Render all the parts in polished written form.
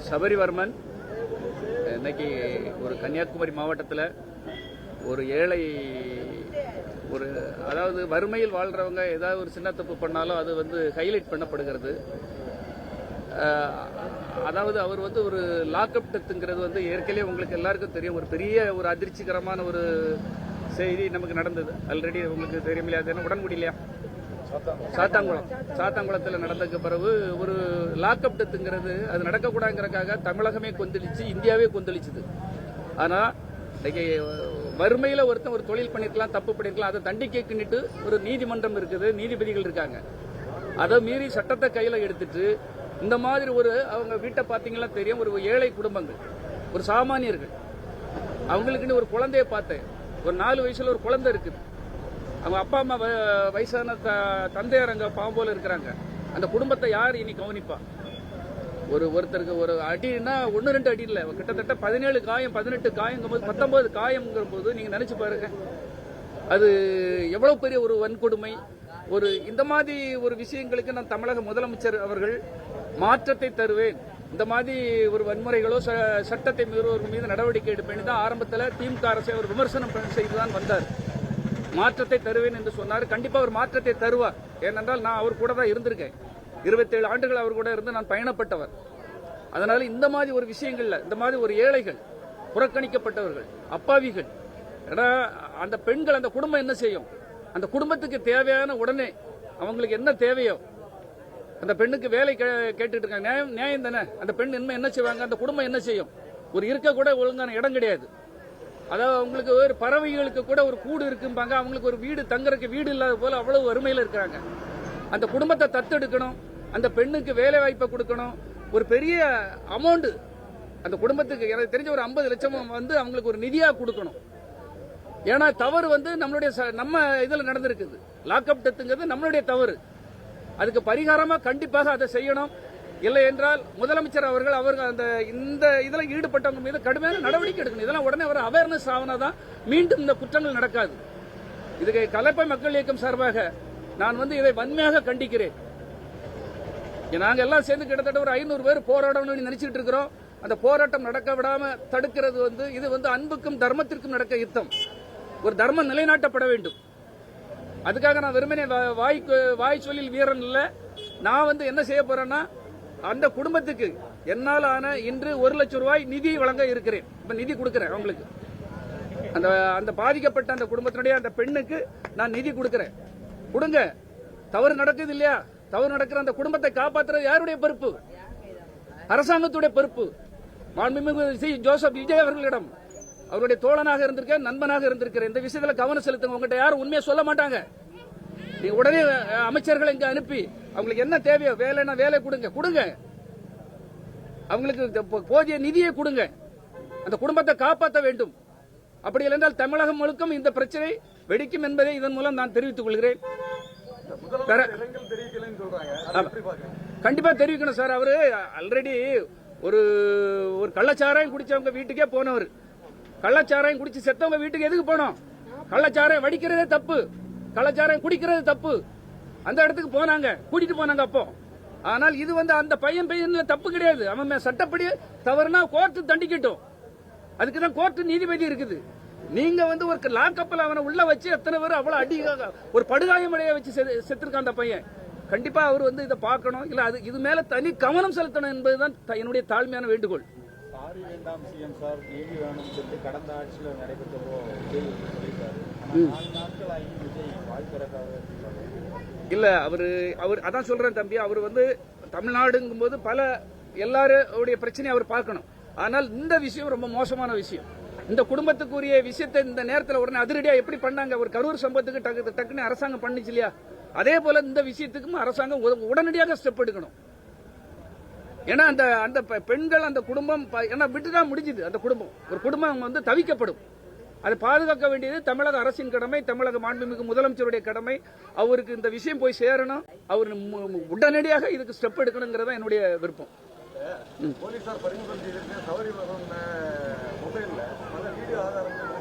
சபரிவர்மன் இன்னைக்கு ஒரு கன்னியாகுமரி மாவட்டத்தில் ஒரு ஏழை அதாவது வறுமையில் வாழ்றவங்க ஏதாவது ஒரு சின்ன தப்பு பண்ணாலும் அது ஹைலைட் பண்ணப்படுகிறது. அதாவது அவர் ஒரு லாக்அப் டெத்துங்கிறது ஏற்கனவே உங்களுக்கு எல்லாருக்கும் தெரியும். ஒரு பெரிய ஒரு அதிர்ச்சிகரமான ஒரு செய்தி நமக்கு நடந்தது. ஆல்ரெடி உங்களுக்கு தெரியுமில்லையா? அது என்ன உடன்குடி இல்லையா? சாத்தாங்குளத்தில் நடந்ததுக்கு பிறகு ஒரு லாக்அப் டெத்துங்கிறது அது நடக்கக்கூடாதுங்கிறதுக்காக தமிழகமே கொந்தளிச்சு, இந்தியாவே கொந்தளிச்சுது. ஆனால் இன்னைக்கு வறுமையில் ஒருத்தன் ஒரு தொழில் பண்ணிருக்கலாம், தப்பு பண்ணிருக்கலாம், அதை தண்டிக்கைக்குன்னுட்டு ஒரு நீதிமன்றம் இருக்குது, நீதிபதிகள் இருக்காங்க. அதை மீறி சட்டத்தை கையில் எடுத்துட்டு இந்த மாதிரி அவங்க வீட்டை பார்த்தீங்கன்னா தெரியும், ஒரு ஏழை குடும்பங்கள், ஒரு சாமானியர்கள், அவங்களுக்குன்னு ஒரு குழந்தைய பார்த்தேன். ஒரு 4 வயசுல ஒரு குழந்தை இருக்குது. அவங்க அப்பா அம்மா வயசான தந்தையார் அங்கே பாம்போல இருக்கிறாங்க. அந்த குடும்பத்தை யார் இனி கவனிப்பா? ஒருத்தருக்கு ஒரு அடினா 1-2 அடி இல்லை, கிட்டத்தட்ட 17 காயம், 18 காயங்கும் போது 19 காயம்ங்கிற போது நீங்க நினைச்சு பாருங்க, அது எவ்வளவு பெரிய ஒரு வன்கொடுமை. இந்த மாதிரி ஒரு விஷயங்களுக்கு நான் தமிழக முதலமைச்சர் அவர்கள் மாற்றத்தை தருவேன், இந்த மாதிரி ஒரு வன்முறைகளோ சட்டத்தை மீறுவோர் மீது நடவடிக்கை எடுப்பேன் தான் ஆரம்பத்தில் திமுக அரசை அவர் விமர்சனம் செய்துதான் வந்தார். மாற்றத்தை தருவேன் என்று சொன்னார். கண்டிப்பா அவர் மாற்றத்தை தருவார். ஏனென்றால் நான் அவர் கூட தான் இருந்திருக்கேன். 27 ஆண்டுகள் அவர் கூட இருந்து நான் பயணப்பட்டவர். அதனால இந்த மாதிரி ஒரு விஷயங்கள்ல, இந்த மாதிரி ஒரு ஏழைகள், புறக்கணிக்கப்பட்டவர்கள், அப்பாவிகள், அந்த பெண்கள், அந்த குடும்பம் என்ன செய்யும்? அந்த குடும்பத்துக்கு தேவையான உடனே அவங்களுக்கு என்ன தேவையோ, அந்த பெண்ணுக்கு வேலை கேட்டுட்டு இருக்காங்க, நியாயம் தானே? அந்த பெண் என்ன செய்வாங்க? அந்த குடும்பம் என்ன செய்யும்? ஒரு இருக்க கூட ஒழுங்கான இடம் கிடையாது. அதாவது அவங்களுக்கு ஒரு பறவைகளுக்கு கூட ஒரு கூடு இருக்கும்பாங்க, அவங்களுக்கு ஒரு வீடு தங்குறதுக்கு வீடு இல்லாத போல அவ்வளவு வறுமையில் இருக்கிறாங்க. அந்த குடும்பத்தை தத்தெடுக்கணும், அந்த பெண்ணுக்கு வேலை வாய்ப்பை கொடுக்கணும், ஒரு பெரிய அமௌண்ட் அந்த குடும்பத்துக்கு, எனக்கு தெரிஞ்ச ஒரு 50 லட்சம் அவங்களுக்கு ஒரு நிதியா கொடுக்கணும். ஏன்னா தவறு நம்ம இதுல நடந்திருக்குது. லாக்அப் டெத்துங்கிறது நம்மளுடைய தவறு. அதுக்கு பரிகாரமா கண்டிப்பாக அதை செய்யணும். இல்லை என்றால் முதலமைச்சர் அவர்கள் இந்த இதில் ஈடுபட்டவங்க மீது கடுமையான நடவடிக்கை எடுக்கணும். இதெல்லாம் உடனே ஒரு அவேர்னஸ் ஆவனாதான் மீண்டும் இந்த குற்றங்கள் நடக்காது. இதுக்கு கலப்பை மக்கள் இயக்கம் சார்பாக நான் இதை வன்மையாக கண்டிக்கிறேன். நாங்க எல்லாம் சேர்ந்து கிட்டத்தட்ட ஒரு 500 பேர் போராடணும்னு நினைச்சிட்டு இருக்கிறோம். அந்த போராட்டம் நடக்க விடாம தடுக்கிறது இது அன்புக்கும் தர்மத்திற்கும் நடக்க யுத்தம். ஒரு தர்மம் நிலைநாட்டப்பட வேண்டும். அதுக்காக நான் வெறுமனே வாய் சொல்லில் வீரன் இல்ல. நான் என்ன செய்ய போறேன்னா, அந்த குடும்பத்துக்கு என்னால் ஆன இன்று 1 லட்சம் ரூபாய் நிதி வழங்க இருக்கிறேன். இப்ப நிதி கொடுக்கிறேன் அவங்களுக்கு. அந்த பாதிக்கப்பட்ட அந்த குடும்பத்தினுடைய அந்த பெண்ணுக்கு நான் நிதி கொடுக்கிறேன். கொடுங்க. தவறு நடக்குது இல்லையா? தவறு நடக்கிற அந்த குடும்பத்தை காப்பாற்றுறது யாருடைய பொறுப்பு? அரசாங்கத்துடைய பொறுப்பு. மாண்புமிகு ஜோசப் விஜய் அவர்களிடம் அவருடைய தோழனாக இருந்திருக்கேன், நண்பனாக இருந்திருக்கிறேன். இந்த விஷயத்துல கவனம் செலுத்துங்க. உங்ககிட்ட யாரும் உண்மையை சொல்ல மாட்டாங்க. நீங்க உடனே அமைச்சர்களை இங்க அனுப்பி அவங்களுக்கு என்ன தேவையோ, வேலைன்னா வேலை கொடுங்க. அவங்களுக்கு போதிய நிதியை கொடுங்க. அந்த குடும்பத்தை காப்பாற்ற வேண்டும். அப்படி இல்லைன்றால் தமிழகம் முழுக்கும் இந்த பிரச்சனை வெடிக்கும் என்பதை இதன் மூலம் நான் தெரிவித்துக் கொள்கிறேன். கண்டிப்பா தெரிவிக்கணும் சார். அவரு ஆல்ரெடி ஒரு கள்ளச்சாராயம் குடிச்சவங்க வீட்டுக்கே போனவர். கள்ளச்சாராயம் குடிச்சு செத்தவங்க வீட்டுக்கு எதுக்கு போனோம்? கள்ளச்சாராயம் வடிக்கிறதே தப்பு, கள்ளச்சாராயம் குடிக்கிறது தப்பு. அந்த இடத்துக்கு போனாங்க, கூட்டிட்டு போனாங்க அப்போ. ஆனால் இது அந்த பையன் தப்பு கிடையாது. அவன் சட்டப்படி தவறுனா கோர்ட்டு தண்டிக்கட்டும். அதுக்குதான் கோர்ட்டு நீதிபதி இருக்குது. நீங்க ஒரு லாக்கப்பில் அவனை உள்ள வச்சு எத்தனை பேர் அவ்வளவு அடி, ஒரு படுகாயமடைய வச்சு செத்துருக்கான் அந்த பையன். கண்டிப்பா அவர் இதை பார்க்கணும். இல்ல அது இது மேல தனி கவனம் செலுத்தணும் என்பதுதான் என்னுடைய தாழ்மையான வேண்டுகோள். கடந்த ஆட்சியில் நடைபெற்றப்போ இல்ல அவர் அதான் சொல்றேன் தம்பி. அவர் தமிழ்நாடுங்கும் போது எல்லாருடைய பிரச்சனையை அவர் பார்க்கணும். ஆனால் இந்த விஷயம் ரொம்ப மோசமான விஷயம். இந்த குடும்பத்துக்குரிய விஷயத்தை இந்த நேரத்தில் உடனே அதிரடியா எப்படி பண்ணாங்க? ஒரு கரூர் சம்பவத்துக்கு டக்குன்னு அரசாங்கம் பண்ணிச்சு இல்லையா? அதே போல இந்த விஷயத்துக்கும் அரசாங்கம் உடனடியாக ஸ்டெப் எடுக்கணும். ஏன்னா அந்த பெண்கள், அந்த குடும்பம் விட்டுதான் முடிஞ்சுது. அந்த குடும்பம், ஒரு குடும்பம் தவிக்கப்படும். அதை பாதுகாக்க வேண்டியது தமிழக அரசின் கடமை, தமிழக மாண்புமிகு முதலமைச்சருடைய கடமை. அவருக்கு இந்த விஷயம் போய் சேரணும். அவர் உடனடியாக இதுக்கு ஸ்டெப் எடுக்கணுங்கிறதா என்னுடைய விருப்பம். போலீசார் பறிமுதல் செய்திருக்க சபரிமலை மொபைல்ல பல வீடியோ ஆதாரங்கள்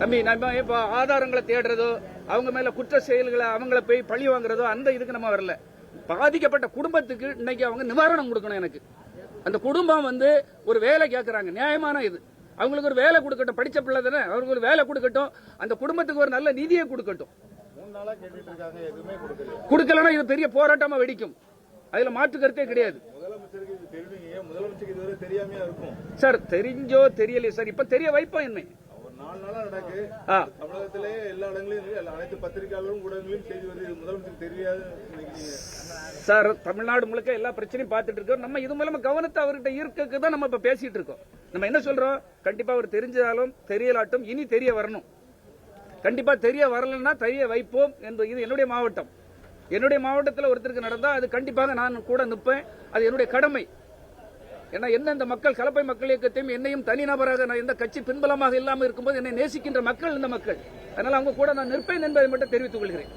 தம்பி, நம்ம இப்ப ஆதாரங்களை தேடுறதோ, அவங்க மேல குற்ற செயல்களை அவங்கள போய் பழி வாங்குறதோ அந்த இதுக்கு நம்ம வரல. பாதிக்கப்பட்ட குடும்பத்துக்கு இன்னைக்கு அவங்க நிவாரணம் கொடுக்கணும். எனக்கு அந்த குடும்பம் வந்து ஒரு வேலை கேட்கறாங்க, நியாயமான இது. அவங்களுக்கு ஒரு வேலை கொடுக்கட்டும், படிச்ச பிள்ளை தானே, அவங்களுக்கு ஒரு வேலை கொடுக்கட்டும், அந்த குடும்பத்துக்கு ஒரு நல்ல நிதியை கொடுக்கட்டும். 3 நாளா கேட்டுட்டு இருக்காங்க, எதுவுமே கொடுக்கலன்னா இது பெரிய போராட்டமா வெடிக்கும். அதுல மாற்று கருத்தே கிடையாது. முதலமைச்சருக்கு இது தெரிவிங்க, முதலமைச்சருக்கு இதுவரை தெரியாமையா இருக்கும் சார். தெரிஞ்சோ தெரியலையே சார், இப்ப தெரிய வைப்போம். என்ன ஒரு 4 நாளா நடக்கு தமிழகத்திலே எல்லா இடங்களிலும் அனைத்து பத்திரிகையாளரும் ஊடகங்களையும் செய்தி வருது, முதலமைச்சருக்கு தெரியாது சார். தமிழ்நாடு முழுக்க எல்லா பிரச்சனையும் பார்த்துட்டு இருக்கோம். நம்ம இது மூலமா கவனத்தை அவர்கிட்ட ஈர்க்க தான் நம்ம இப்ப பேசிட்டு இருக்கோம். நம்ம என்ன சொல்றோம், கண்டிப்பா அவர் தெரிஞ்சாலும் தெரியலாட்டும், இனி தெரிய வரணும். கண்டிப்பா தெரிய வரலன்னா தெரிய வைப்போம் என்பது இது என்னுடைய மாவட்டம். என்னுடைய மாவட்டத்தில் ஒருத்தருக்கு நடந்தா அது கண்டிப்பாக நான் கூட நிற்பேன். அது என்னுடைய கடமை. ஏன்னா என்ன இந்த மக்கள் கலப்பை மக்கள் இயக்கத்தையும் என்னையும் தனிநபராக நான் எந்த கட்சி பின்பலமாக இல்லாமல் இருக்கும்போது என்னை நேசிக்கின்ற மக்கள் இந்த மக்கள். அதனால அவங்க கூட நான் நிற்பேன் என்பதை மட்டும் தெரிவித்துக் கொள்கிறேன்.